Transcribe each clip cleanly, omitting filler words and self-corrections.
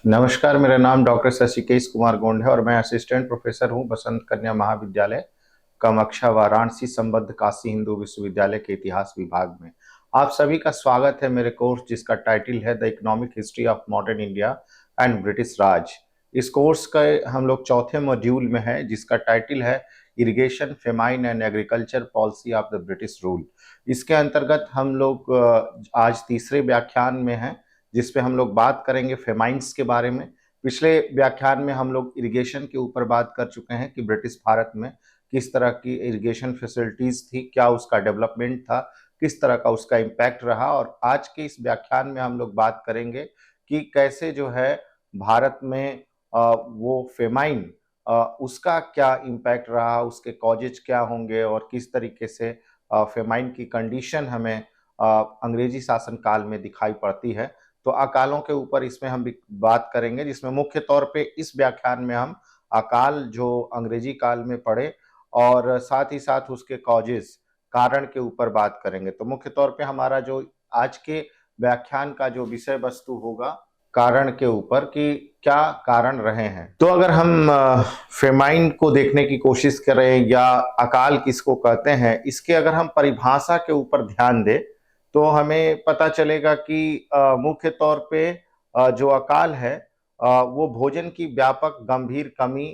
नमस्कार, मेरा नाम डॉक्टर शशिकेश कुमार गोंड है और मैं असिस्टेंट प्रोफेसर हूं बसंत कन्या महाविद्यालय कामाख्या वाराणसी संबद्ध काशी हिंदू विश्वविद्यालय के इतिहास विभाग में। आप सभी का स्वागत है मेरे कोर्स जिसका टाइटल है the economic history of modern India and British Raj. इस कोर्स का हम लोग चौथे मॉड्यूल में है जिसका टाइटल है irrigation, famine and agriculture policy of the British rule. इसके अंतर्गत हम लोग आज तीसरे व्याख्यान में हैं जिसपे हम लोग बात करेंगे फेमाइंस के बारे में। पिछले व्याख्यान में हम लोग इरिगेशन के ऊपर बात कर चुके हैं कि ब्रिटिश भारत में किस तरह की इरिगेशन फैसिलिटीज थी, क्या उसका डेवलपमेंट था, किस तरह का उसका इम्पैक्ट रहा। और आज के इस व्याख्यान में हम लोग बात करेंगे कि कैसे जो है भारत में वो फेमाइन उसका क्या इम्पैक्ट रहा, उसके कॉजेज क्या होंगे और किस तरीके से फेमाइन की कंडीशन हमें अंग्रेजी शासन काल में दिखाई पड़ती है। तो अकालों के ऊपर इसमें हम बात करेंगे, जिसमें मुख्य तौर पे इस व्याख्यान में हम अकाल जो अंग्रेजी काल में पड़े और साथ ही साथ उसके कॉजेस, कारण के ऊपर बात करेंगे। तो मुख्य तौर पे हमारा जो आज के व्याख्यान का जो विषय वस्तु होगा कारण के ऊपर कि क्या कारण रहे हैं। तो अगर हम फेमाइन को देखने की कोशिश करें या अकाल किसको कहते हैं, इसके अगर हम परिभाषा के ऊपर ध्यान दें तो हमें पता चलेगा कि मुख्य तौर पे जो अकाल है वो भोजन की व्यापक गंभीर कमी,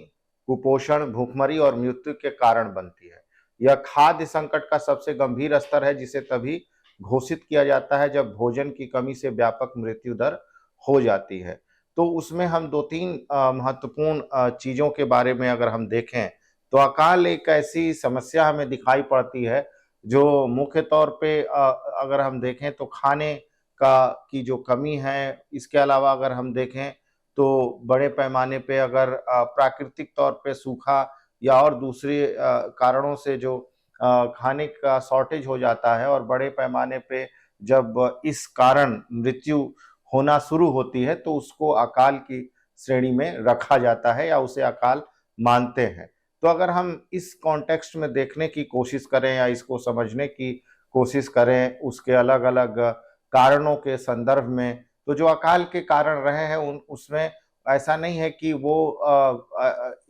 कुपोषण, भूखमरी और मृत्यु के कारण बनती है। यह खाद्य संकट का सबसे गंभीर स्तर है जिसे तभी घोषित किया जाता है जब भोजन की कमी से व्यापक मृत्यु दर हो जाती है। तो उसमें हम दो तीन महत्वपूर्ण चीजों के बारे में अगर हम देखें तो अकाल एक ऐसी समस्या हमें दिखाई पड़ती है जो मुख्य तौर पे अगर हम देखें तो खाने का की जो कमी है, इसके अलावा अगर हम देखें तो बड़े पैमाने पे अगर प्राकृतिक तौर पे सूखा या और दूसरे कारणों से जो खाने का शॉर्टेज हो जाता है और बड़े पैमाने पे जब इस कारण मृत्यु होना शुरू होती है तो उसको अकाल की श्रेणी में रखा जाता है या उसे अकाल मानते हैं। तो अगर हम इस कॉन्टेक्स्ट में देखने की कोशिश करें या इसको समझने की कोशिश करें उसके अलग अलग कारणों के संदर्भ में, तो जो अकाल के कारण रहे हैं उन उसमें ऐसा नहीं है कि वो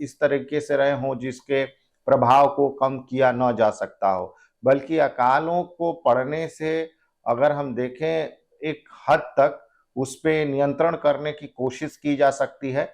इस तरीके से रहे हों जिसके प्रभाव को कम किया न जा सकता हो, बल्कि अकालों को पड़ने से अगर हम देखें एक हद तक उस पे नियंत्रण करने की कोशिश की जा सकती है।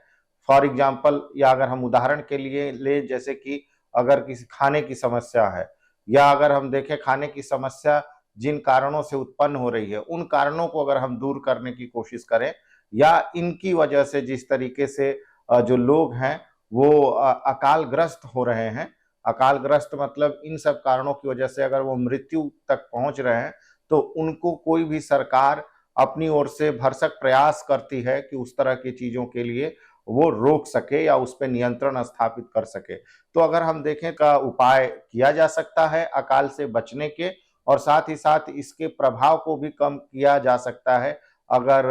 फॉर एग्जाम्पल या अगर हम उदाहरण के लिए ले, जैसे कि अगर किसी खाने की समस्या है या अगर हम देखें खाने की समस्या जिन कारणों से उत्पन्न हो रही है उन कारणों को अगर हम दूर करने की कोशिश करें या इनकी वजह से जिस तरीके से जो लोग हैं वो अकालग्रस्त हो रहे हैं, अकालग्रस्त मतलब इन सब कारणों की वजह से अगर वो मृत्यु तक पहुंच रहे हैं तो उनको कोई भी सरकार अपनी ओर से भरसक प्रयास करती है कि उस तरह की चीजों के लिए वो रोक सके या उस पर नियंत्रण स्थापित कर सके। तो अगर हम देखें का उपाय किया जा सकता है अकाल से बचने के, और साथ ही साथ इसके प्रभाव को भी कम किया जा सकता है। अगर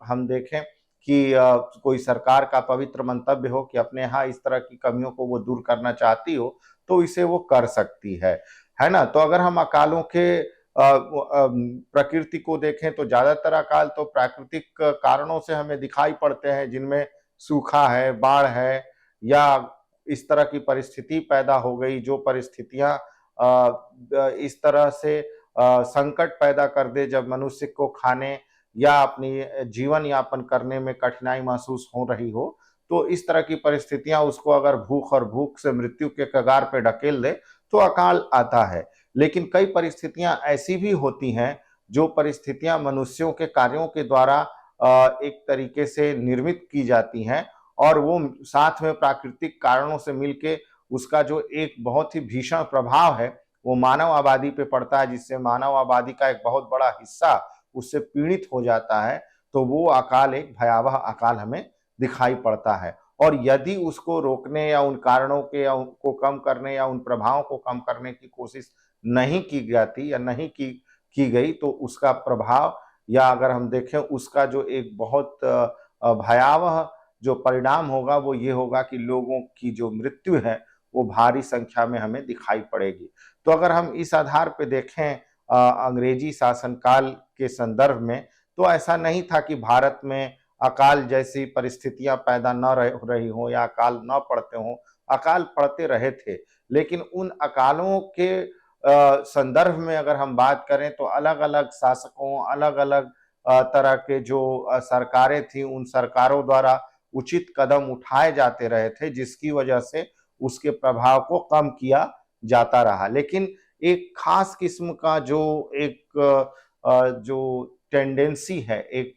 हम देखें कि कोई सरकार का पवित्र मंतव्य हो कि अपने यहाँ इस तरह की कमियों को वो दूर करना चाहती हो तो इसे वो कर सकती है ना। तो अगर हम अकालों के प्रकृति को देखें तो ज्यादातर अकाल तो प्राकृतिक कारणों से हमें दिखाई पड़ते हैं, जिनमें सूखा है, बाढ़ है या इस तरह की परिस्थिति पैदा हो गई जो परिस्थितियां इस तरह से संकट पैदा कर दे जब मनुष्य को खाने या अपनी जीवन यापन करने में कठिनाई महसूस हो रही हो। तो इस तरह की परिस्थितियां उसको अगर भूख से मृत्यु के कगार पे ढकेल दे तो अकाल आता है। लेकिन कई परिस्थितियां ऐसी भी होती हैं जो परिस्थितियां मनुष्यों के कार्यों के द्वारा एक तरीके से निर्मित की जाती हैं और वो साथ में प्राकृतिक कारणों से मिलके उसका जो एक बहुत ही भीषण प्रभाव है वो मानव आबादी पे पड़ता है, जिससे मानव आबादी का एक बहुत बड़ा हिस्सा उससे पीड़ित हो जाता है। तो वो अकाल एक भयावह अकाल हमें दिखाई पड़ता है। और यदि उसको रोकने या उन कारणों के या उनको कम करने या उन प्रभावों को कम करने की कोशिश नहीं की जाती या नहीं की गई तो उसका प्रभाव या अगर हम देखें उसका जो एक बहुत भयावह जो परिणाम होगा वो ये होगा कि लोगों की जो मृत्यु है वो भारी संख्या में हमें दिखाई पड़ेगी। तो अगर हम इस आधार पे देखें अंग्रेजी शासनकाल के संदर्भ में तो ऐसा नहीं था कि भारत में अकाल जैसी परिस्थितियां पैदा न हो रही हो या अकाल न पड़ते हो, अकाल पड़ते रहे थे। लेकिन उन अकालों के संदर्भ में अगर हम बात करें तो अलग-अलग शासकों, अलग-अलग तरह के जो सरकारें थी, उन सरकारों द्वारा उचित कदम उठाए जाते रहे थे, जिसकी वजह से उसके प्रभाव को कम किया जाता रहा। लेकिन एक खास किस्म का जो एक जो टेंडेंसी है, एक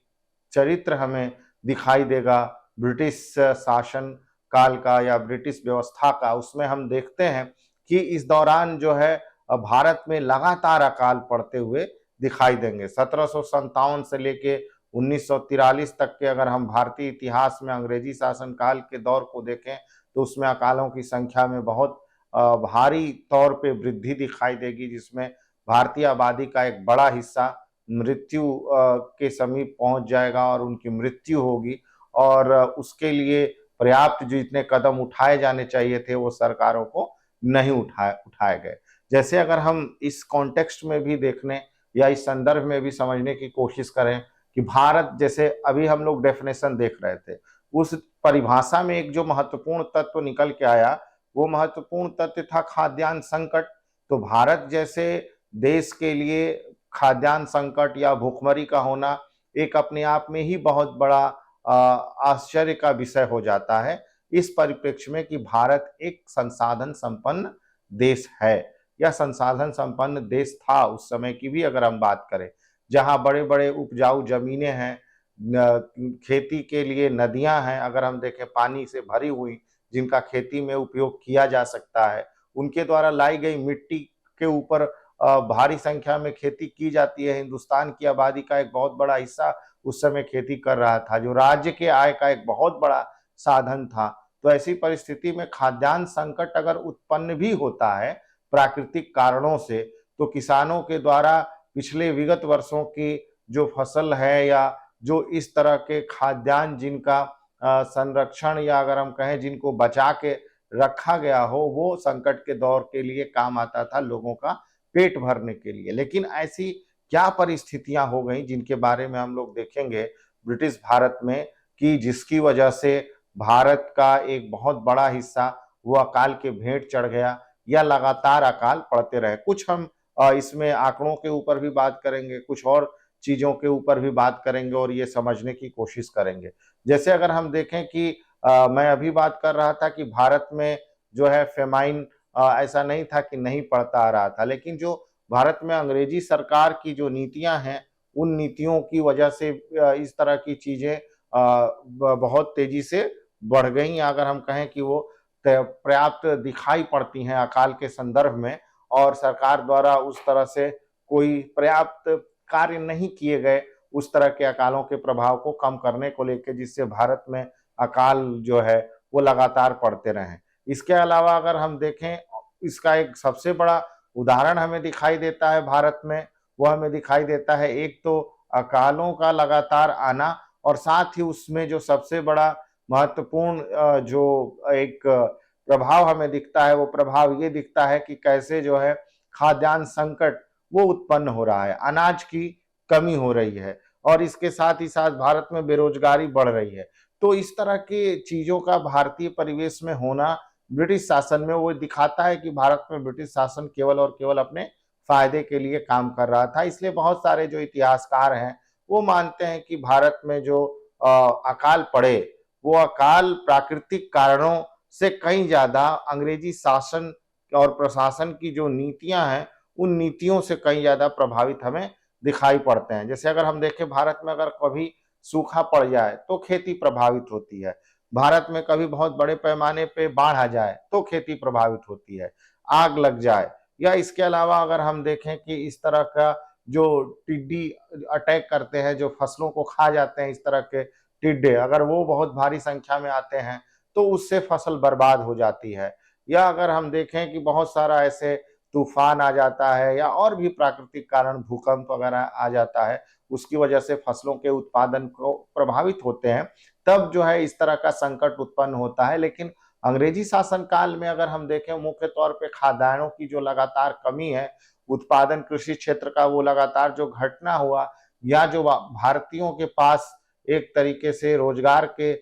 चरित्र हमें दिखाई देगा ब्रिटिश शासन काल का या ब्रिटिश व्यवस्था का, उसमें हम देखते हैं कि इस दौरान जो है भारत में लगातार अकाल पड़ते हुए दिखाई देंगे। 1757 से लेके 1943 तक के अगर हम भारतीय इतिहास में अंग्रेजी शासन काल के दौर को देखें तो उसमें अकालों की संख्या में बहुत भारी तौर पे वृद्धि दिखाई देगी, जिसमें भारतीय आबादी का एक बड़ा हिस्सा मृत्यु के समीप पहुंच जाएगा और उनकी मृत्यु होगी। और उसके लिए पर्याप्त जो इतने कदम उठाए जाने चाहिए थे वो सरकारों को नहीं उठाए गए। जैसे अगर हम इस कॉन्टेक्स्ट में भी देखने या इस संदर्भ में भी समझने की कोशिश करें कि भारत, जैसे अभी हम लोग डेफिनेशन देख रहे थे, उस परिभाषा में एक जो महत्वपूर्ण तत्व निकल के आया, वो महत्वपूर्ण तत्व था खाद्यान्न संकट। तो भारत जैसे देश के लिए खाद्यान्न संकट या भूखमरी का होना एक अपने आप में ही बहुत बड़ा आश्चर्य का विषय हो जाता है, इस परिप्रेक्ष्य में कि भारत एक संसाधन संपन्न देश है या संसाधन संपन्न देश था उस समय की भी अगर हम बात करें, जहां बड़े बड़े उपजाऊ जमीनें हैं, खेती के लिए नदियां हैं, अगर हम देखें पानी से भरी हुई, जिनका खेती में उपयोग किया जा सकता है, उनके द्वारा लाई गई मिट्टी के ऊपर भारी संख्या में खेती की जाती है। हिंदुस्तान की आबादी का एक बहुत बड़ा हिस्सा उस समय खेती कर रहा था, जो राज्य के आय का एक बहुत बड़ा साधन था। तो ऐसी परिस्थिति में खाद्यान्न संकट अगर उत्पन्न भी होता है प्राकृतिक कारणों से, तो किसानों के द्वारा पिछले विगत वर्षों की जो फसल है या जो इस तरह के खाद्यान्न जिनका संरक्षण या अगर हम कहें जिनको बचा के रखा गया हो, वो संकट के दौर के लिए काम आता था, लोगों का पेट भरने के लिए। लेकिन ऐसी क्या परिस्थितियां हो गई जिनके बारे में हम लोग देखेंगे ब्रिटिश भारत में, कि जिसकी वजह से भारत का एक बहुत बड़ा हिस्सा वो अकाल के भेंट चढ़ गया या लगातार अकाल पड़ते रहे। कुछ हम इसमें आंकड़ों के ऊपर भी बात करेंगे, कुछ और चीजों के ऊपर भी बात करेंगे और ये समझने की कोशिश करेंगे। जैसे अगर हम देखें कि मैं अभी बात कर रहा था कि भारत में जो है फेमाइन ऐसा नहीं था कि नहीं पड़ता आ रहा था, लेकिन जो भारत में अंग्रेजी सरकार की जो नीतियां हैं, उन नीतियों की वजह से इस तरह की चीजें बहुत तेजी से बढ़ गई। अगर हम कहें कि वो पर्याप्त दिखाई पड़ती हैं अकाल के संदर्भ में, और सरकार द्वारा उस तरह से कोई पर्याप्त कार्य नहीं किए गए उस तरह के अकालों के प्रभाव को कम करने को लेकर, जिससे भारत में अकाल जो है वो लगातार पड़ते रहे। इसके अलावा अगर हम देखें, इसका एक सबसे बड़ा उदाहरण हमें दिखाई देता है भारत में, वो हमें दिखाई देता है एक तो अकालों का लगातार आना, और साथ ही उसमें जो सबसे बड़ा महत्वपूर्ण जो एक प्रभाव हमें दिखता है, वो प्रभाव ये दिखता है कि कैसे जो है खाद्यान्न संकट वो उत्पन्न हो रहा है, अनाज की कमी हो रही है, और इसके साथ ही साथ भारत में बेरोजगारी बढ़ रही है। तो इस तरह की चीजों का भारतीय परिवेश में होना ब्रिटिश शासन में वो दिखाता है कि भारत में ब्रिटिश शासन केवल और केवल अपने फायदे के लिए काम कर रहा था। इसलिए बहुत सारे जो इतिहासकार हैं वो मानते हैं कि भारत में जो अकाल पड़े, वो अकाल प्राकृतिक कारणों से कहीं ज्यादा अंग्रेजी शासन और प्रशासन की जो नीतियां हैं, उन नीतियों से कहीं ज्यादा प्रभावित हमें दिखाई पड़ते हैं। जैसे अगर हम देखें, भारत में अगर कभी सूखा पड़ जाए तो खेती प्रभावित होती है, भारत में कभी बहुत बड़े पैमाने पे बाढ़ आ जाए तो खेती प्रभावित होती है, आग लग जाए, या इसके अलावा अगर हम देखें कि इस तरह का जो टिड्डी अटैक करते हैं, जो फसलों को खा जाते हैं, इस तरह के टिड्डे अगर वो बहुत भारी संख्या में आते हैं तो उससे फसल बर्बाद हो जाती है। या अगर हम देखें कि बहुत सारा ऐसे तूफान आ जाता है या और भी प्राकृतिक कारण भूकंप वगैरह आ जाता है, उसकी वजह से फसलों के उत्पादन को प्रभावित होते हैं, तब जो है इस तरह का संकट उत्पन्न होता है। लेकिन अंग्रेजी शासन काल में अगर हम देखें, मुख्य तौर पे खाद्यान्नों की जो लगातार कमी है, उत्पादन कृषि क्षेत्र का वो लगातार जो घटना हुआ, या जो भारतीयों के पास एक तरीके से रोजगार के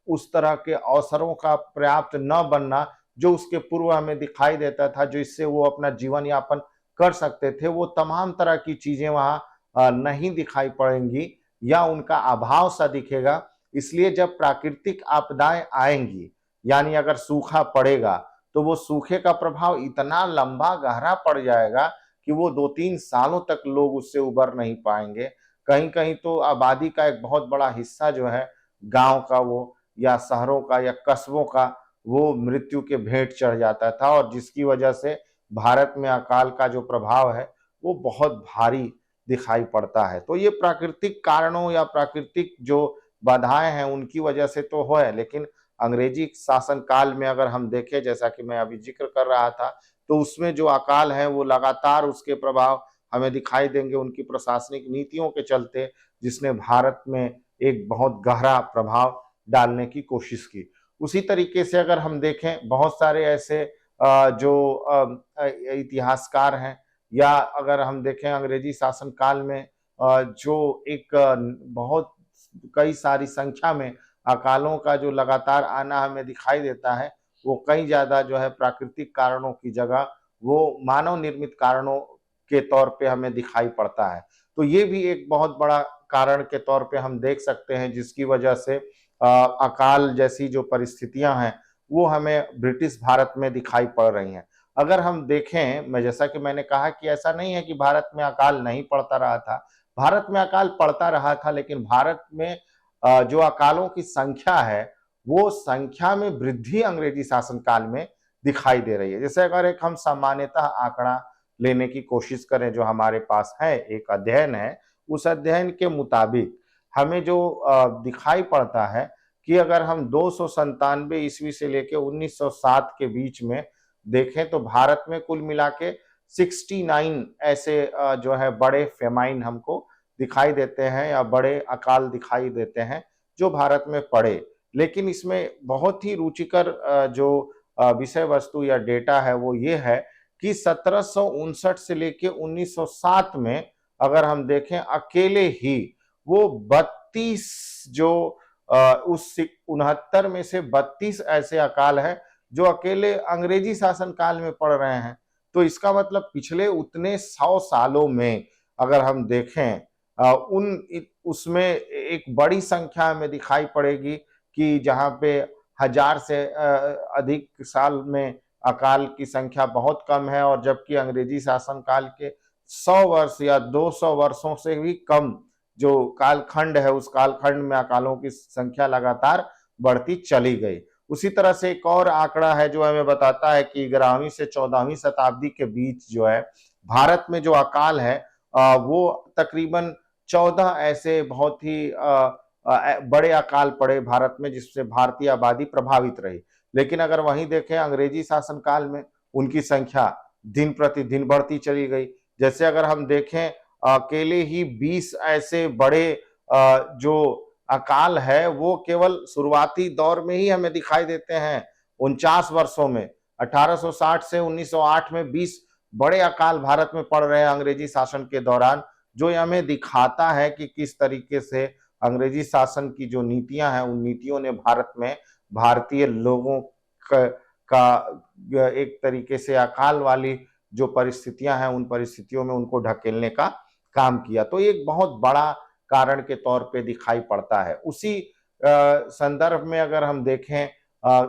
उस तरह के अवसरों का पर्याप्त न बनना जो उसके पूर्व हमें दिखाई देता था, जो इससे वो अपना जीवन यापन कर सकते थे, वो तमाम तरह की चीजें वहां नहीं दिखाई पड़ेंगी या उनका अभाव सा दिखेगा। इसलिए जब प्राकृतिक आपदाएं आएंगी, यानी अगर सूखा पड़ेगा, तो वो सूखे का प्रभाव इतना लंबा गहरा पड़ जाएगा कि वो 2-3 सालों तक लोग उससे उबर नहीं पाएंगे। कहीं कहीं तो आबादी का एक बहुत बड़ा हिस्सा जो है, गांव का वो या शहरों का या कस्बों का, वो मृत्यु के भेंट चढ़ जाता था, और जिसकी वजह से भारत में अकाल का जो प्रभाव है वो बहुत भारी दिखाई पड़ता है। तो ये प्राकृतिक कारणों या प्राकृतिक जो बाधाएं हैं उनकी वजह से तो है, लेकिन अंग्रेजी शासन काल में अगर हम देखें, जैसा कि मैं अभी जिक्र कर रहा था, तो उसमें जो अकाल है वो लगातार उसके प्रभाव हमें दिखाई देंगे उनकी प्रशासनिक नीतियों के चलते, जिसने भारत में एक बहुत गहरा प्रभाव डालने की कोशिश की। उसी तरीके से अगर हम देखें, बहुत सारे ऐसे जो इतिहासकार हैं, या अगर हम देखें अंग्रेजी शासन काल में जो एक बहुत कई सारी संख्या में अकालों का जो लगातार आना हमें दिखाई देता है, वो कई ज्यादा जो है प्राकृतिक कारणों की जगह वो मानव निर्मित कारणों के तौर पे हमें दिखाई पड़ता है। तो ये भी एक बहुत बड़ा कारण के तौर पे हम देख सकते हैं, जिसकी वजह से अकाल जैसी जो परिस्थितियां हैं वो हमें ब्रिटिश भारत में दिखाई पड़ रही हैं। अगर हम देखें, मैं जैसा कि मैंने कहा कि ऐसा नहीं है कि भारत में अकाल नहीं पड़ता रहा था, भारत में अकाल पड़ता रहा था, लेकिन भारत में जो अकालों की संख्या है वो संख्या में वृद्धि अंग्रेजी शासन काल में दिखाई दे रही है। जैसे अगर एक हम सामान्यतः आंकड़ा लेने की कोशिश करें, जो हमारे पास है, एक अध्ययन है, उस अध्ययन के मुताबिक हमें जो दिखाई पड़ता है कि अगर हम 297 ईस्वी से लेकर 1907 के बीच में देखें, तो भारत में कुल मिला के 69 ऐसे जो है बड़े फेमाइन हमको दिखाई देते हैं या बड़े अकाल दिखाई देते हैं जो भारत में पड़े। लेकिन इसमें बहुत ही रुचिकर जो विषय वस्तु या डेटा है वो ये है कि 1759 से लेके 1907 में अगर हम देखें, अकेले ही वो 32 जो उस 69 में से 32 ऐसे अकाल है जो अकेले अंग्रेजी शासन काल में पड़ रहे हैं। तो इसका मतलब पिछले उतने 100 सालों में अगर हम देखें, उसमें एक बड़ी संख्या में दिखाई पड़ेगी कि जहां पे 1000 से अधिक साल में अकाल की संख्या बहुत कम है, और जबकि अंग्रेजी शासन काल के 100 वर्ष या 200 वर्षों से भी कम जो कालखंड है, उस कालखंड में अकालों की संख्या लगातार बढ़ती चली गई। उसी तरह से एक और आंकड़ा है जो हमें बताता है कि 11वीं से 14वीं शताब्दी के बीच जो है भारत में जो अकाल है वो तकरीबन 14 ऐसे बहुत ही बड़े अकाल पड़े भारत में, जिससे भारतीय आबादी प्रभावित रही। लेकिन अगर वहीं देखें अंग्रेजी शासन काल में उनकी संख्या दिन प्रतिदिन बढ़ती चली गई। जैसे अगर हम देखें, अकेले ही 20 ऐसे बड़े जो अकाल है वो केवल शुरुआती दौर में ही हमें दिखाई देते हैं। 49 वर्षों में 1860 से 1908 में 20 बड़े अकाल भारत में पड़ रहे हैं अंग्रेजी शासन के दौरान, जो हमें दिखाता है कि किस तरीके से अंग्रेजी शासन की जो नीतियां हैं उन नीतियों ने भारत में भारतीय लोगों का एक तरीके से अकाल वाली जो परिस्थितियां हैं उन परिस्थितियों में उनको ढकेलने का काम किया। तो एक बहुत बड़ा कारण के तौर पे दिखाई पड़ता है। उसी संदर्भ में अगर हम देखें,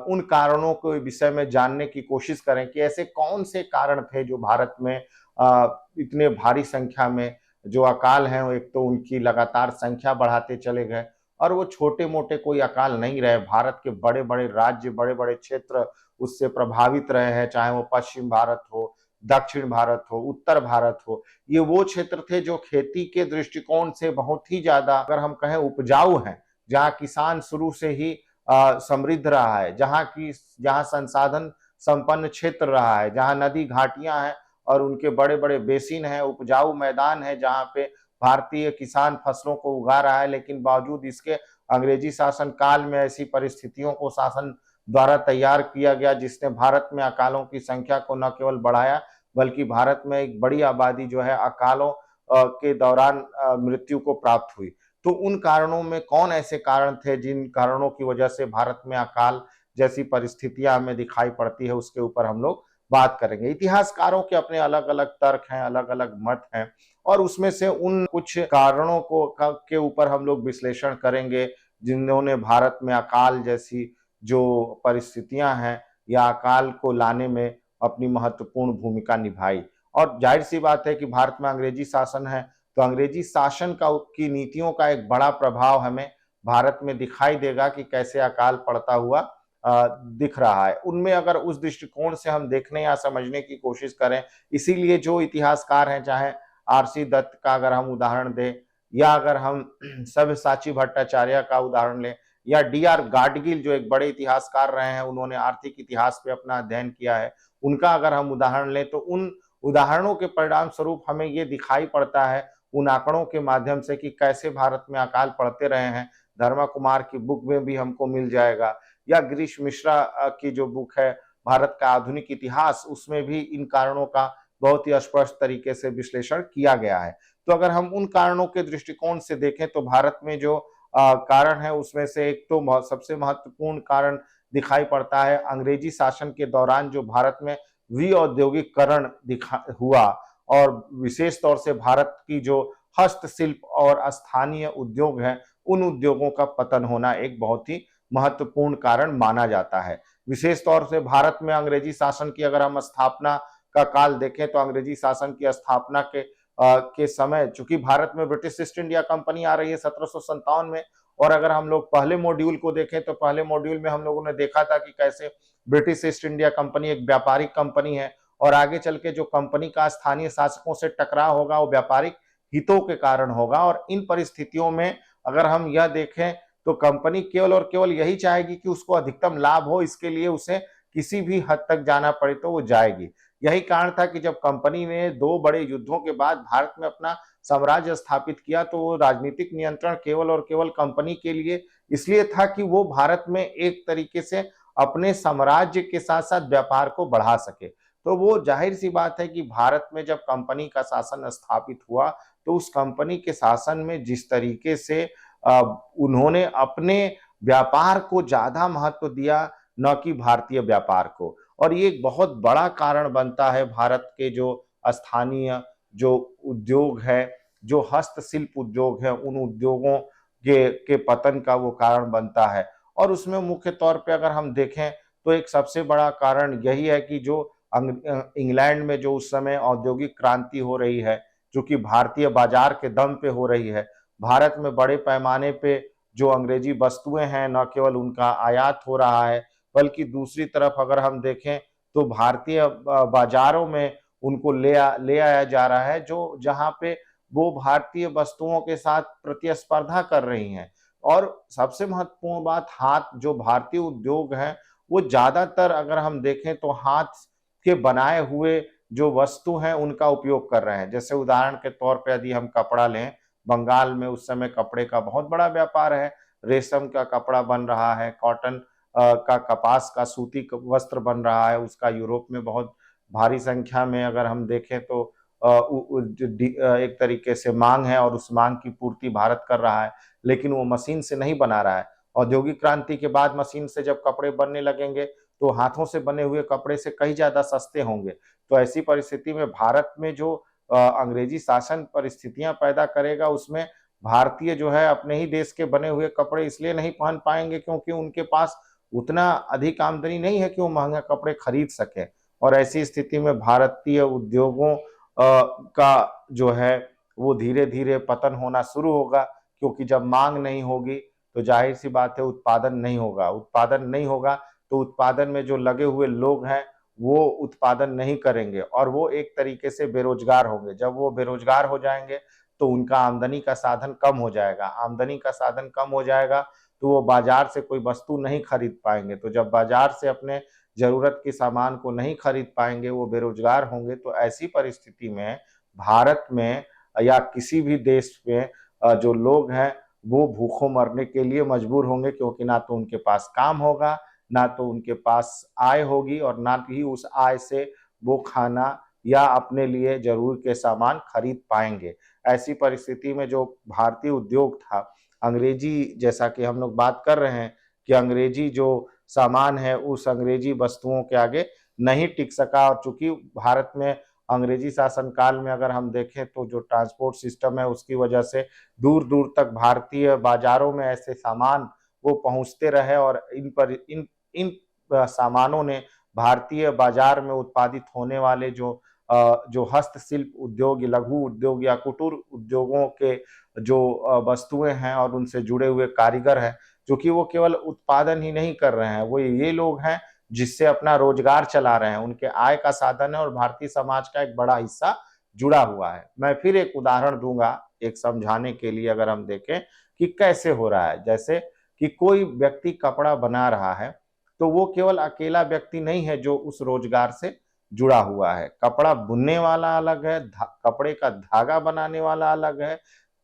उन कारणों के विषय में जानने की कोशिश करें कि ऐसे कौन से कारण थे जो भारत में इतने भारी संख्या में जो अकाल हैं, एक तो उनकी लगातार संख्या बढ़ाते चले गए, और वो छोटे मोटे कोई अकाल नहीं रहे। भारत के बड़े बड़े राज्य, बड़े बड़े क्षेत्र उससे प्रभावित रहे हैं, चाहे वो पश्चिम भारत हो, दक्षिण भारत हो, उत्तर भारत हो। ये वो क्षेत्र थे जो खेती के दृष्टिकोण से बहुत ही ज्यादा, अगर हम कहें, उपजाऊ हैं, जहाँ किसान शुरू से ही समृद्ध रहा है, जहाँ संसाधन संपन्न क्षेत्र रहा है, जहाँ नदी घाटियां हैं और उनके बड़े बड़े बेसिन हैं, उपजाऊ मैदान है, जहाँ पे भारतीय किसान फसलों को उगा रहा है। लेकिन बावजूद इसके अंग्रेजी शासन काल में ऐसी परिस्थितियों को शासन द्वारा तैयार किया गया जिसने भारत में अकालों की संख्या को न केवल बढ़ाया, बल्कि भारत में एक बड़ी आबादी जो है अकालों के दौरान मृत्यु को प्राप्त हुई। तो उन कारणों में कौन ऐसे कारण थे जिन कारणों की वजह से भारत में अकाल जैसी परिस्थितियां हमें दिखाई पड़ती है, उसके ऊपर हम लोग बात करेंगे। इतिहासकारों के अपने अलग अलग तर्क हैं, अलग अलग मत हैं, और उसमें से उन कुछ कारणों को के ऊपर हम लोग विश्लेषण करेंगे जिन्होंने भारत में अकाल जैसी जो परिस्थितियां हैं या अकाल को लाने में अपनी महत्वपूर्ण भूमिका निभाई। और जाहिर सी बात है कि भारत में अंग्रेजी शासन है, तो अंग्रेजी शासन का की नीतियों का एक बड़ा प्रभाव हमें भारत में दिखाई देगा कि कैसे अकाल पड़ता हुआ दिख रहा है। उनमें अगर उस दृष्टिकोण से हम देखने या समझने की कोशिश करें, इसीलिए जो इतिहासकार हैं, चाहे आरसी दत्त का अगर हम उदाहरण दें, या अगर हम सव्यसाची भट्टाचार्य का उदाहरण लें, या डी.आर. गाडगिल जो एक बड़े इतिहासकार रहे हैं, उन्होंने आर्थिक इतिहास पे अपना अध्ययन किया है, उनका अगर हम उदाहरण लें, तो उन उदाहरणों के परिणाम स्वरूप हमें ये दिखाई पड़ता है उन आंकड़ों के माध्यम से कि कैसे भारत में अकाल पड़ते रहे हैं। धर्मा कुमार की बुक में भी हमको मिल जाएगा, या गिरीश मिश्रा की जो बुक है भारत का आधुनिक इतिहास, उसमें भी इन कारणों का बहुत ही स्पष्ट तरीके से विश्लेषण किया गया है। तो अगर हम उन कारणों के दृष्टिकोण से देखें तो भारत में जो कारण है उसमें से एक तो सबसे महत्वपूर्ण कारण दिखाई पड़ता है अंग्रेजी शासन के दौरान जो भारत में विऔद्योगिकरण दिखा हुआ, और विशेष तौर से भारत की जो हस्तशिल्प और स्थानीय उद्योग हैं, उन उद्योगों का पतन होना एक बहुत ही महत्वपूर्ण कारण माना जाता है। विशेष तौर से भारत में अंग्रेजी शासन की अगर हम स्थापना का काल देखें तो अंग्रेजी शासन की स्थापना के समय, चूंकि भारत में ब्रिटिश ईस्ट इंडिया कंपनी आ रही है 1757 में, और अगर हम लोग पहले मॉड्यूल को देखें तो पहले मॉड्यूल में हम लोगों ने देखा था कि कैसे ब्रिटिश ईस्ट इंडिया कंपनी एक व्यापारिक कंपनी है, और आगे चल के जो कंपनी का स्थानीय शासकों से टकराव होगा वो व्यापारिक हितों के कारण होगा। और इन परिस्थितियों में अगर हम यह देखें तो कंपनी केवल और केवल यही चाहेगी कि उसको अधिकतम लाभ हो, इसके लिए उसे किसी भी हद तक जाना पड़े तो वो जाएगी। यही कारण था कि जब कंपनी ने दो बड़े युद्धों के बाद भारत में अपना साम्राज्य स्थापित किया, तो वो राजनीतिक नियंत्रण केवल और केवल कंपनी के लिए इसलिए था कि वो भारत में एक तरीके से अपने साम्राज्य के साथ साथ व्यापार को बढ़ा सके। तो वो जाहिर सी बात है कि भारत में जब कंपनी का शासन स्थापित हुआ, तो उस कंपनी के शासन में जिस तरीके से उन्होंने अपने व्यापार को ज्यादा महत्व दिया, न कि भारतीय व्यापार को, और ये एक बहुत बड़ा कारण बनता है भारत के जो स्थानीय जो उद्योग है, जो हस्तशिल्प उद्योग है, उन उद्योगों के पतन का वो कारण बनता है। और उसमें मुख्य तौर पे अगर हम देखें तो एक सबसे बड़ा कारण यही है कि जो इंग्लैंड में जो उस समय औद्योगिक क्रांति हो रही है, जो कि भारतीय बाजार के दम पे हो रही है, भारत में बड़े पैमाने पे जो अंग्रेजी वस्तुएं हैं न केवल उनका आयात हो रहा है, बल्कि दूसरी तरफ अगर हम देखें तो भारतीय बाजारों में उनको ले आया जा रहा है, जो जहां पे वो भारतीय वस्तुओं के साथ प्रतिस्पर्धा कर रही हैं। और सबसे महत्वपूर्ण बात, हाथ जो भारतीय उद्योग हैं वो ज्यादातर अगर हम देखें तो हाथ के बनाए हुए जो वस्तु हैं उनका उपयोग कर रहे हैं। जैसे उदाहरण के तौर पे यदि हम कपड़ा लें, बंगाल में उस समय कपड़े का बहुत बड़ा व्यापार है, रेशम का कपड़ा बन रहा है, कॉटन का, कपास का, सूती वस्त्र बन रहा है, उसका यूरोप में बहुत भारी संख्या में अगर हम देखें तो एक तरीके से मांग है, और उस मांग की पूर्ति भारत कर रहा है, लेकिन वो मशीन से नहीं बना रहा है। औद्योगिक क्रांति के बाद मशीन से जब कपड़े बनने लगेंगे तो हाथों से बने हुए कपड़े से कहीं ज्यादा सस्ते होंगे। तो ऐसी परिस्थिति में भारत में जो अंग्रेजी शासन परिस्थितियां पैदा करेगा, उसमें भारतीय जो है अपने ही देश के बने हुए कपड़े इसलिए नहीं पहन पाएंगे क्योंकि उनके पास उतना अधिक आमदनी नहीं है कि वो महंगा कपड़े खरीद सके। और ऐसी स्थिति में भारतीय उद्योगों का जो है वो धीरे धीरे पतन होना शुरू होगा, क्योंकि जब मांग नहीं होगी तो जाहिर सी बात है उत्पादन नहीं होगा। उत्पादन नहीं होगा तो उत्पादन में जो लगे हुए लोग हैं वो उत्पादन नहीं करेंगे, और वो एक तरीके से बेरोजगार होंगे। जब वो बेरोजगार हो जाएंगे तो उनका आमदनी का साधन कम हो जाएगा। आमदनी का साधन कम हो जाएगा तो वो बाजार से कोई वस्तु नहीं खरीद पाएंगे। तो जब बाजार से अपने जरूरत के सामान को नहीं खरीद पाएंगे, वो बेरोजगार होंगे, तो ऐसी परिस्थिति में भारत में या किसी भी देश में जो लोग हैं वो भूखों मरने के लिए मजबूर होंगे, क्योंकि ना तो उनके पास काम होगा, ना तो उनके पास आय होगी, और ना ही उस आय से वो खाना या अपने लिए जरूर के सामान खरीद पाएंगे। ऐसी परिस्थिति में जो भारतीय उद्योग था, अंग्रेजी, जैसा कि हम लोग बात कर रहे हैं कि अंग्रेजी जो सामान है उस अंग्रेजी वस्तुओं के आगे नहीं टिक सका। और चूंकि भारत में अंग्रेजी शासनकाल में अगर हम देखें तो जो ट्रांसपोर्ट सिस्टम है उसकी वजह से दूर दूर तक भारतीय बाजारों में ऐसे सामान वो पहुंचते रहे, और इन सामानों ने भारतीय बाजार में उत्पादित होने वाले जो हस्तशिल्प उद्योग, लघु उद्योग या कुटीर उद्योगों के जो वस्तुएं हैं और उनसे जुड़े हुए कारीगर हैं, जो कि वो केवल उत्पादन ही नहीं कर रहे हैं, वो ये लोग हैं जिससे अपना रोजगार चला रहे हैं, उनके आय का साधन है और भारतीय समाज का एक बड़ा हिस्सा जुड़ा हुआ है। मैं फिर एक उदाहरण दूंगा एक समझाने के लिए, अगर हम देखें कि कैसे हो रहा है। जैसे कि कोई व्यक्ति कपड़ा बना रहा है तो वो केवल अकेला व्यक्ति नहीं है जो उस रोजगार से जुड़ा हुआ है। कपड़ा बुनने वाला अलग है, कपड़े का धागा बनाने वाला अलग है,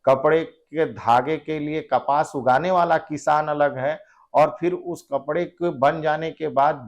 कपड़े के धागे के लिए कपास उगाने वाला किसान अलग है, और फिर उस कपड़े के बन जाने के बाद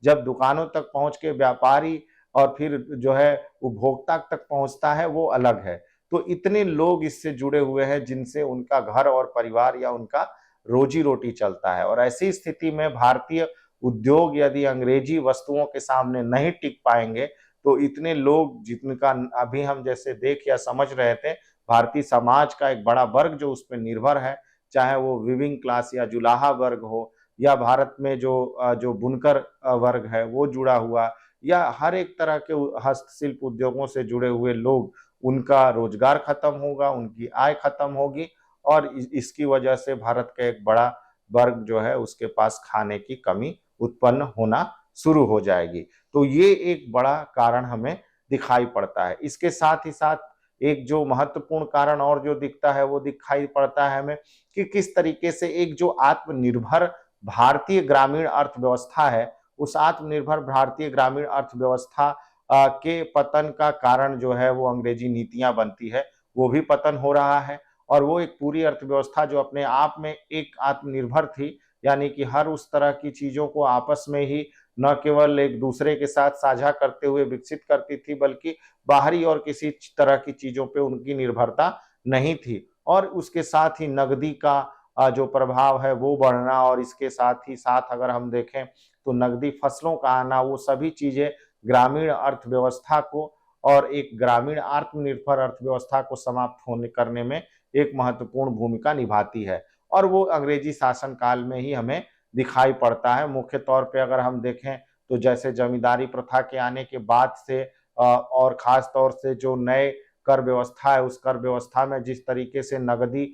जब दुकानों तक पहुंच के व्यापारी और फिर जो है उपभोक्ता तक पहुंचता है वो अलग है। तो इतने लोग इससे जुड़े हुए हैं जिनसे उनका घर और परिवार या उनका रोजी रोटी चलता है। और ऐसी स्थिति में भारतीय उद्योग यदि अंग्रेजी वस्तुओं के सामने नहीं टिक पाएंगे तो इतने लोग जिनका अभी हम जैसे देख या समझ रहे थे, भारतीय समाज का एक बड़ा वर्ग जो उस पर निर्भर है, चाहे वो विविंग क्लास या जुलाहा वर्ग हो, या भारत में जो बुनकर वर्ग है वो जुड़ा हुआ, या हर एक तरह के हस्तशिल्प उद्योगों से जुड़े हुए लोग, उनका रोजगार खत्म होगा, उनकी आय खत्म होगी, और इसकी वजह से भारत का एक बड़ा वर्ग जो है उसके पास खाने की कमी उत्पन्न होना शुरू हो जाएगी। तो ये एक बड़ा कारण हमें दिखाई पड़ता है। इसके साथ ही साथ एक जो महत्वपूर्ण कारण और जो दिखता है वो दिखाई पड़ता है हमें कि किस तरीके से एक जो आत्मनिर्भर भारतीय ग्रामीण अर्थव्यवस्था है, उस आत्मनिर्भर भारतीय ग्रामीण अर्थव्यवस्था के पतन का कारण जो है वो अंग्रेजी नीतियां बनती है, वो भी पतन हो रहा है। और वो एक पूरी अर्थव्यवस्था जो अपने आप में एक आत्मनिर्भर थी, यानी कि हर उस तरह की चीजों को आपस में ही न केवल एक दूसरे के साथ साझा करते हुए विकसित करती थी, बल्कि बाहरी और किसी तरह की चीजों पे उनकी निर्भरता नहीं थी। और उसके साथ ही नकदी का जो प्रभाव है वो बढ़ना, और इसके साथ ही साथ अगर हम देखें तो नकदी फसलों का आना, वो सभी चीजें ग्रामीण अर्थव्यवस्था को और एक ग्रामीण आत्मनिर्भर अर्थव्यवस्था को समाप्त होने करने में एक महत्वपूर्ण भूमिका निभाती है। और वो अंग्रेजी शासन काल में ही हमें दिखाई पड़ता है। मुख्य तौर पे अगर हम देखें तो जैसे जमींदारी प्रथा के आने के बाद से और खास तौर से जो नए कर व्यवस्था है, उस कर व्यवस्था में जिस तरीके से नगदी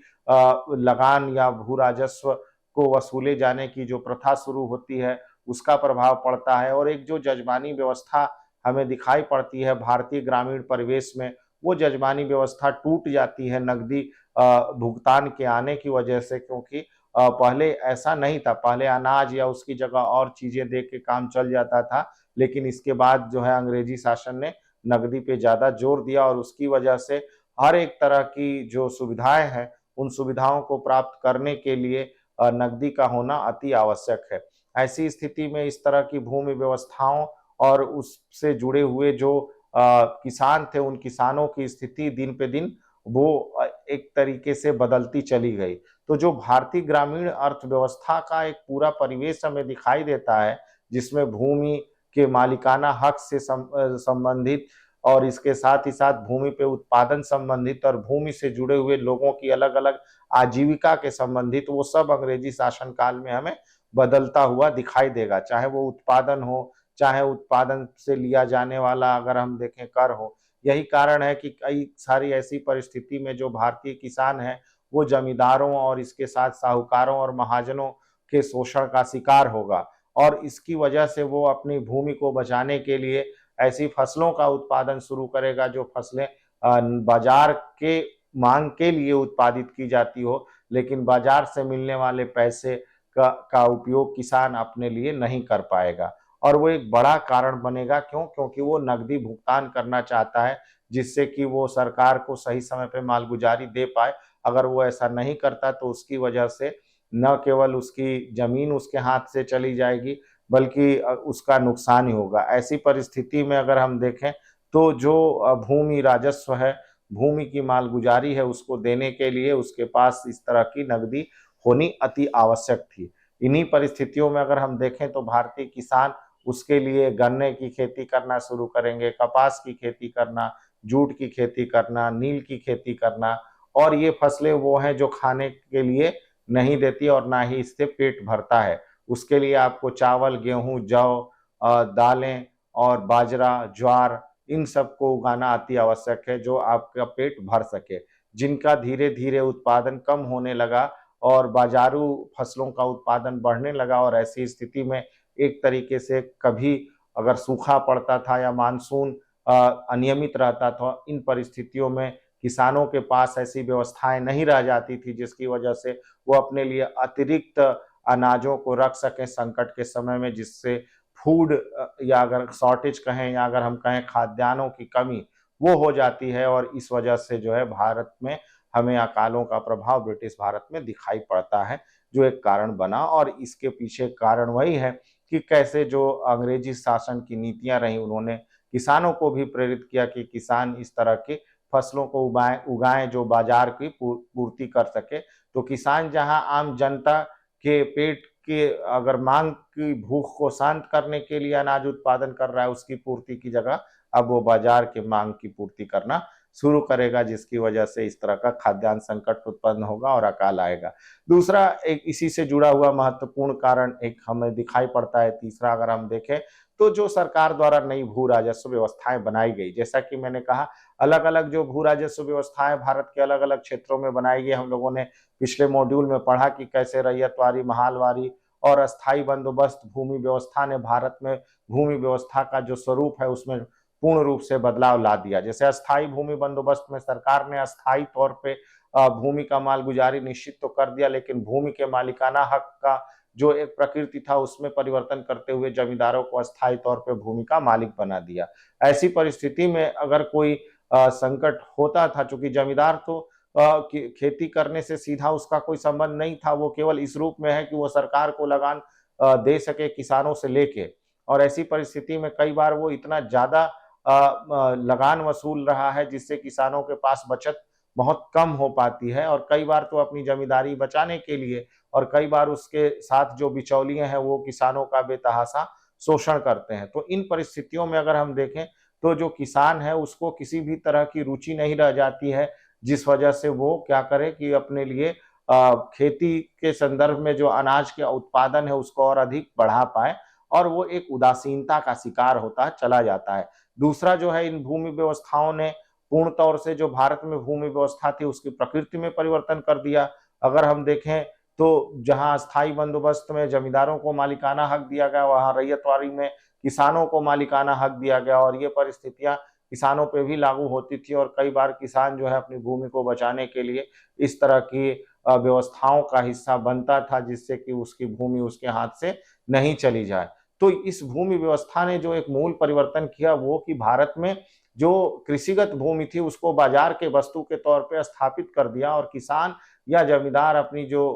लगान या भू राजस्व को वसूले जाने की जो प्रथा शुरू होती है, उसका प्रभाव पड़ता है। और एक जो जजमानी व्यवस्था हमें दिखाई पड़ती है भारतीय ग्रामीण परिवेश में, वो जजमानी व्यवस्था टूट जाती है नकदी भुगतान के आने की वजह से, क्योंकि पहले ऐसा नहीं था। पहले अनाज या उसकी जगह और चीजें दे के काम चल जाता था, लेकिन इसके बाद जो है अंग्रेजी शासन ने नकदी पे ज्यादा जोर दिया, और उसकी वजह से हर एक तरह की जो सुविधाएं हैं उन सुविधाओं को प्राप्त करने के लिए नकदी का होना अति आवश्यक है। ऐसी स्थिति में इस तरह की भूमि व्यवस्थाओं और उससे जुड़े हुए जो किसान थे, उन किसानों की स्थिति दिन पे दिन वो एक तरीके से बदलती चली गई। तो जो भारतीय ग्रामीण अर्थव्यवस्था का एक पूरा परिवेश हमें दिखाई देता है, जिसमें भूमि के मालिकाना हक से संबंधित, और इसके साथ ही साथ भूमि पे उत्पादन संबंधित और भूमि से जुड़े हुए लोगों की अलग अलग आजीविका के संबंधित, वो सब अंग्रेजी शासनकाल में हमें बदलता हुआ दिखाई देगा। चाहे वो उत्पादन हो, चाहे उत्पादन से लिया जाने वाला अगर हम देखें कर हो। यही कारण है कि कई सारी ऐसी परिस्थिति में जो भारतीय किसान है वो जमींदारों और इसके साथ साहूकारों और महाजनों के शोषण का शिकार होगा, और इसकी वजह से वो अपनी भूमि को बचाने के लिए ऐसी फसलों का उत्पादन शुरू करेगा जो फसलें बाजार के मांग के लिए उत्पादित की जाती हो, लेकिन बाजार से मिलने वाले पैसे का उपयोग किसान अपने लिए नहीं कर पाएगा। और वो एक बड़ा कारण बनेगा, क्योंकि वो नकदी भुगतान करना चाहता है, जिससे कि वो सरकार को सही समय पे मालगुजारी दे पाए। अगर वो ऐसा नहीं करता तो उसकी वजह से न केवल उसकी जमीन उसके हाथ से चली जाएगी, बल्कि उसका नुकसान ही होगा। ऐसी परिस्थिति में अगर हम देखें तो जो भूमि राजस्व है भूमि की मालगुजारी है उसको देने के लिए उसके पास इस तरह की नकदी होनी अति आवश्यक थी। इन्हीं परिस्थितियों में अगर हम देखें तो भारतीय किसान उसके लिए गन्ने की खेती करना शुरू करेंगे, कपास की खेती करना, जूट की खेती करना, नील की खेती करना, और ये फसलें वो हैं जो खाने के लिए नहीं देती और ना ही इससे पेट भरता है। उसके लिए आपको चावल, गेहूँ, जौ, दालें और बाजरा, ज्वार, इन सबको उगाना अति आवश्यक है जो आपका पेट भर सके। जिनका धीरे-धीरे उत्पादन कम होने लगा और बाज़ारू फसलों का उत्पादन बढ़ने लगा, और ऐसी स्थिति में एक तरीके से कभी अगर सूखा पड़ता था या मानसून अनियमित रहता था, इन परिस्थितियों में किसानों के पास ऐसी व्यवस्थाएँ नहीं रह जाती थी जिसकी वजह से वो अपने लिए अतिरिक्त अनाजों को रख सकें संकट के समय में, जिससे फूड या अगर शॉर्टेज कहें या अगर हम कहें खाद्यान्नों की कमी, वो हो जाती है, और इस वजह से जो है भारत में हमें अकालों का प्रभाव ब्रिटिश भारत में दिखाई पड़ता है, जो एक कारण बना। और इसके पीछे कारण वही है कि कैसे जो अंग्रेजी शासन की नीतियाँ रहीं, उन्होंने किसानों को भी प्रेरित किया कि किसान इस तरह की फसलों को उगाएँ जो बाज़ार की पूर्ति कर सके। तो किसान जहाँ आम जनता के पेट के अगर माँग की भूख को शांत करने के लिए अनाज उत्पादन कर रहा है, उसकी पूर्ति की जगह अब वो बाज़ार की माँग की पूर्ति करना शुरू करेगा, जिसकी वजह से इस तरह का खाद्यान्न संकट उत्पन्न होगा और अकाल आएगा। दूसरा एक इसी से जुड़ा हुआ महत्वपूर्ण कारण एक हमें दिखाई पड़ता है, तीसरा अगर हम देखें तो जो सरकार द्वारा नई भू राजस्व व्यवस्थाएँ बनाई गई, जैसा कि मैंने कहा अलग-अलग जो भू राजस्व व्यवस्थाएँ भारत के अलग-अलग क्षेत्रों में बनाई गई। हम लोगों ने पिछले मॉड्यूल में पढ़ा कि कैसे रैयतवारी, महालवारी और अस्थायी बंदोबस्त भूमि व्यवस्था ने भारत में भूमि व्यवस्था का जो स्वरूप है उसमें पूर्ण रूप से बदलाव ला दिया। जैसे अस्थायी भूमि बंदोबस्त में सरकार ने अस्थायी तौर पे भूमि का मालगुजारी निश्चित तो कर दिया, लेकिन भूमि के मालिकाना हक का जो एक प्रकृति था उसमें परिवर्तन करते हुए जमींदारों को अस्थायी तौर पे भूमि का मालिक बना दिया। ऐसी परिस्थिति में अगर कोई संकट होता था, चूंकि जमींदार तो खेती करने से सीधा उसका कोई संबंध नहीं था, वो केवल इस रूप में है कि वो सरकार को लगान दे सके किसानों से लेके, और ऐसी परिस्थिति में कई बार वो इतना ज्यादा लगान वसूल रहा है जिससे किसानों के पास बचत बहुत कम हो पाती है, और कई बार तो अपनी जमींदारी बचाने के लिए और कई बार उसके साथ जो बिचौलिए हैं वो किसानों का बेतहाशा शोषण करते हैं। तो इन परिस्थितियों में अगर हम देखें तो जो किसान है उसको किसी भी तरह की रुचि नहीं रह जाती है, जिस वजह से वो क्या करे कि अपने लिए खेती के संदर्भ में जो अनाज के उत्पादन है उसको और अधिक बढ़ा पाए, और वो एक उदासीनता का शिकार होता है, चला जाता है। दूसरा जो है, इन भूमि व्यवस्थाओं ने पूर्ण तौर से जो भारत में भूमि व्यवस्था थी उसकी प्रकृति में परिवर्तन कर दिया। अगर हम देखें तो जहां स्थायी बंदोबस्त में जमींदारों को मालिकाना हक दिया गया, वहां रैयतवारी में किसानों को मालिकाना हक दिया गया, और ये परिस्थितियां किसानों पे भी लागू होती थी, और कई बार किसान जो है अपनी भूमि को बचाने के लिए इस तरह की व्यवस्थाओं का हिस्सा बनता था जिससे कि उसकी भूमि उसके हाथ से नहीं चली जाए। तो इस भूमि व्यवस्था ने जो एक मूल परिवर्तन किया वो कि भारत में जो कृषिगत भूमि थी उसको बाजार के वस्तु के तौर पे स्थापित कर दिया, और किसान या जमींदार अपनी जो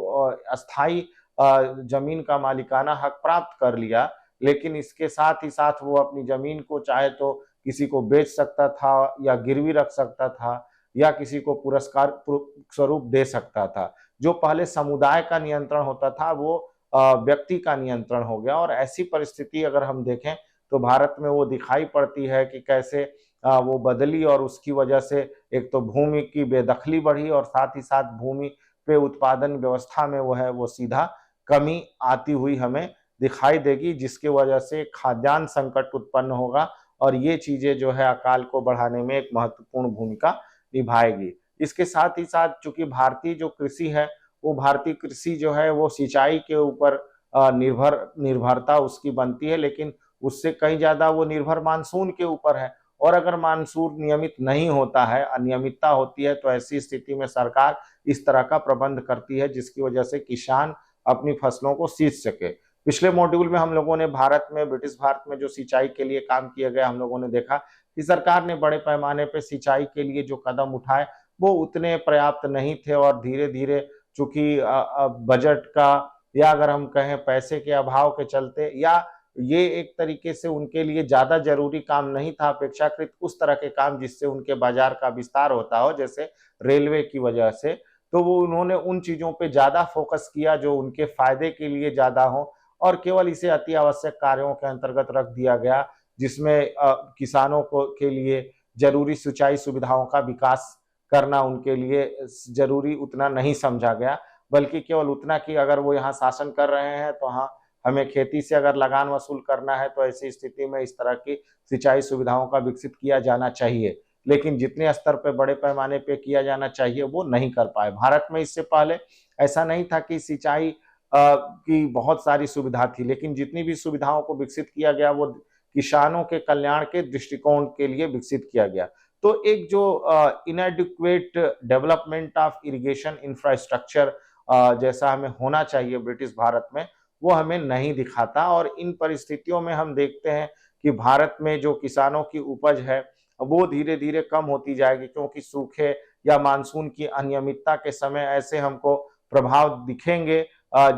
अस्थाई जमीन का मालिकाना हक प्राप्त कर लिया, लेकिन इसके साथ ही साथ वो अपनी जमीन को चाहे तो किसी को बेच सकता था या गिरवी रख सकता था या किसी को पुरस्कार स्वरूप दे सकता था। जो पहले समुदाय का नियंत्रण होता था वो व्यक्ति का नियंत्रण हो गया, और ऐसी परिस्थिति अगर हम देखें तो भारत में वो दिखाई पड़ती है कि कैसे वो बदली, और उसकी वजह से एक तो भूमि की बेदखली बढ़ी और साथ ही साथ भूमि पे उत्पादन व्यवस्था में वो है वो सीधा कमी आती हुई हमें दिखाई देगी, जिसकी वजह से खाद्यान्न संकट उत्पन्न होगा, और ये चीजें जो है अकाल को बढ़ाने में एक महत्वपूर्ण भूमिका निभाएगी। इसके साथ ही साथ चूंकि भारतीय जो कृषि है वो भारतीय कृषि जो है वो सिंचाई के ऊपर निर्भरता उसकी बनती है, लेकिन उससे कहीं ज्यादा वो निर्भर मानसून के ऊपर है, और अगर मानसून नियमित नहीं होता है, अनियमितता होती है, तो ऐसी स्थिति में सरकार इस तरह का प्रबंध करती है जिसकी वजह से किसान अपनी फसलों को सींच सके। पिछले मॉड्यूल में हम लोगों ने भारत में, ब्रिटिश भारत में जो सिंचाई के लिए काम किया गया, हम लोगों ने देखा कि सरकार ने बड़े पैमाने पे सिंचाई के लिए जो कदम उठाए वो उतने पर्याप्त नहीं थे, और धीरे धीरे चूंकि बजट का या अगर हम कहें पैसे के अभाव के चलते या ये एक तरीके से उनके लिए ज़्यादा ज़रूरी काम नहीं था अपेक्षाकृत उस तरह के काम जिससे उनके बाज़ार का विस्तार होता हो, जैसे रेलवे की वजह से। तो वो उन्होंने उन चीज़ों पे ज़्यादा फ़ोकस किया जो उनके फ़ायदे के लिए ज़्यादा हो, और केवल इसे अति आवश्यक कार्यों के अंतर्गत रख दिया गया, जिसमें किसानों को के लिए ज़रूरी सिंचाई सुविधाओं का विकास करना उनके लिए ज़रूरी उतना नहीं समझा गया, बल्कि केवल उतना कि अगर वो यहाँ शासन कर रहे हैं तो हाँ, हमें खेती से अगर लगान वसूल करना है तो ऐसी स्थिति में इस तरह की सिंचाई सुविधाओं का विकसित किया जाना चाहिए। लेकिन जितने स्तर पे बड़े पैमाने पे किया जाना चाहिए वो नहीं कर पाए। भारत में इससे पहले ऐसा नहीं था कि सिंचाई की बहुत सारी सुविधा थी, लेकिन जितनी भी सुविधाओं को विकसित किया गया वो किसानों के कल्याण के दृष्टिकोण के लिए विकसित किया गया। तो एक जो इनएडिक्वेट डेवलपमेंट ऑफ इरिगेशन इंफ्रास्ट्रक्चर जैसा हमें होना चाहिए ब्रिटिश भारत में, वो हमें नहीं दिखाता, और इन परिस्थितियों में हम देखते हैं कि भारत में जो किसानों की उपज है वो धीरे धीरे कम होती जाएगी, क्योंकि सूखे या मानसून की अनियमितता के समय ऐसे हमको प्रभाव दिखेंगे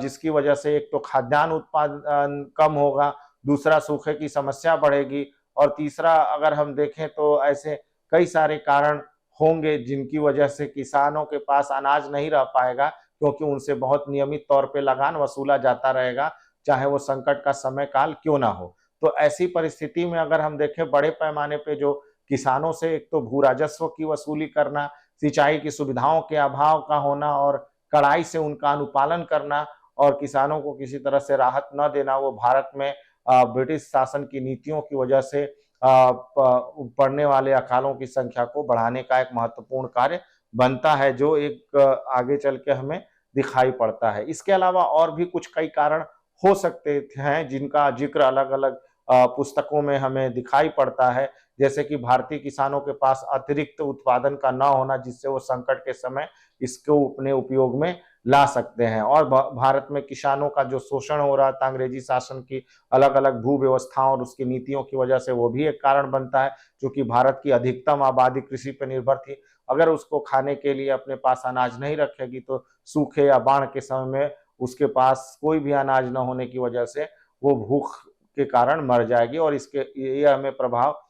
जिसकी वजह से एक तो खाद्यान्न उत्पादन कम होगा, दूसरा सूखे की समस्या बढ़ेगी, और तीसरा अगर हम देखें तो ऐसे कई सारे कारण होंगे जिनकी वजह से किसानों के पास अनाज नहीं रह पाएगा, क्योंकि उनसे बहुत नियमित तौर पे लगान वसूला जाता रहेगा, चाहे वो संकट का समय काल क्यों ना हो। तो ऐसी परिस्थिति में अगर हम देखें बड़े पैमाने पे जो किसानों से एक तो भू राजस्व की वसूली करना, सिंचाई की सुविधाओं के अभाव का होना और कड़ाई से उनका अनुपालन करना और किसानों को किसी तरह से राहत न देना, वो भारत में ब्रिटिश शासन की नीतियों की वजह से पड़ने वाले अकालों की संख्या को बढ़ाने का एक महत्वपूर्ण कार्य बनता है, जो एक आगे चल के हमें दिखाई पड़ता है। इसके अलावा और भी कुछ कई कारण हो सकते हैं जिनका जिक्र अलग अलग पुस्तकों में हमें दिखाई पड़ता है, जैसे कि भारतीय किसानों के पास अतिरिक्त उत्पादन का न होना, जिससे वो संकट के समय इसको अपने उपयोग में ला सकते हैं, और भारत में किसानों का जो शोषण हो रहा था अंग्रेजी शासन की अलग अलग भू व्यवस्थाओं और उसकी नीतियों की वजह से, वो भी एक कारण बनता है, क्योंकि भारत की अधिकतम आबादी कृषि पर निर्भर थी। अगर उसको खाने के लिए अपने पास अनाज नहीं रखेगी तो सूखे या बाढ़ के समय में उसके पास कोई भी अनाज न होने की वजह से वो भूख के कारण मर जाएगी, और इसके ये हमें प्रभाव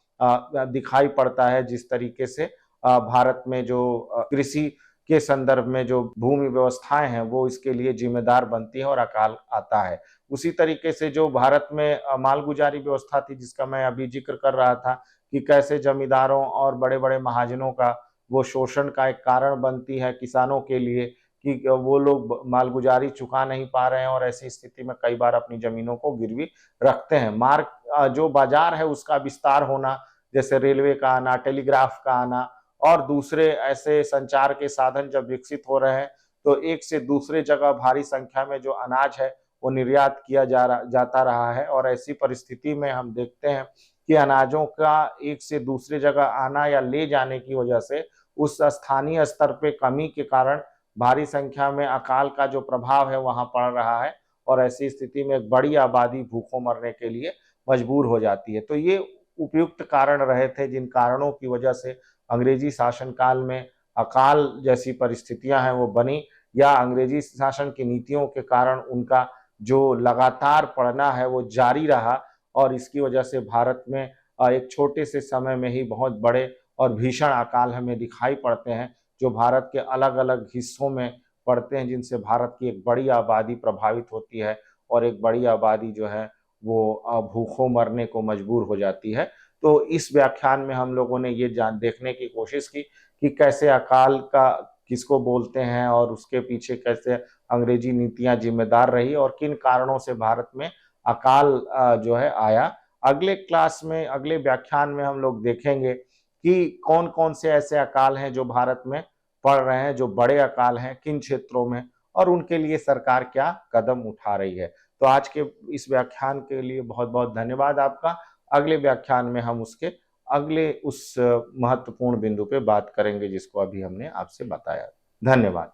दिखाई पड़ता है जिस तरीके से भारत में जो कृषि के संदर्भ में जो भूमि व्यवस्थाएं हैं वो इसके लिए जिम्मेदार बनती है और अकाल आता है। उसी तरीके से जो भारत में मालगुजारी व्यवस्था थी, जिसका मैं अभी जिक्र कर रहा था कि कैसे जमींदारों और बड़े बड़े महाजनों का वो शोषण का एक कारण बनती है किसानों के लिए, कि वो लोग मालगुजारी चुका नहीं पा रहे हैं और ऐसी स्थिति में कई बार अपनी जमीनों को गिरवी रखते हैं। जो बाजार है उसका विस्तार होना, जैसे रेलवे का आना, टेलीग्राफ का आना और दूसरे ऐसे संचार के साधन जब विकसित हो रहे हैं, तो एक से दूसरे जगह भारी संख्या में जो अनाज है वो निर्यात किया जाता रहा है, और ऐसी परिस्थिति में हम देखते हैं कि अनाजों का एक से दूसरे जगह आना या ले जाने की वजह से उस स्थानीय स्तर पे कमी के कारण भारी संख्या में अकाल का जो प्रभाव है वहां पड़ रहा है, और ऐसी स्थिति में एक बड़ी आबादी भूखों मरने के लिए मजबूर हो जाती है। तो ये उपयुक्त कारण रहे थे जिन कारणों की वजह से अंग्रेजी शासनकाल में अकाल जैसी परिस्थितियां हैं वो बनी, या अंग्रेजी शासन की नीतियों के कारण उनका जो लगातार पड़ना है वो जारी रहा, और इसकी वजह से भारत में एक छोटे से समय में ही बहुत बड़े और भीषण अकाल हमें दिखाई पड़ते हैं, जो भारत के अलग अलग हिस्सों में पड़ते हैं, जिनसे भारत की एक बड़ी आबादी प्रभावित होती है, और एक बड़ी आबादी जो है वो भूखों मरने को मजबूर हो जाती है। तो इस व्याख्यान में हम लोगों ने ये देखने की कोशिश की कि कैसे अकाल का किसको बोलते हैं और उसके पीछे कैसे अंग्रेजी नीतियां जिम्मेदार रही और किन कारणों से भारत में अकाल जो है आया। अगले क्लास में, अगले व्याख्यान में हम लोग देखेंगे कि कौन कौन से ऐसे अकाल हैं जो भारत में पड़ रहे हैं, जो बड़े अकाल हैं किन क्षेत्रों में, और उनके लिए सरकार क्या कदम उठा रही है। तो आज के इस व्याख्यान के लिए बहुत बहुत धन्यवाद आपका। अगले व्याख्यान में हम उसके अगले उस महत्वपूर्ण बिंदु पे बात करेंगे जिसको अभी हमने आपसे बताया। धन्यवाद।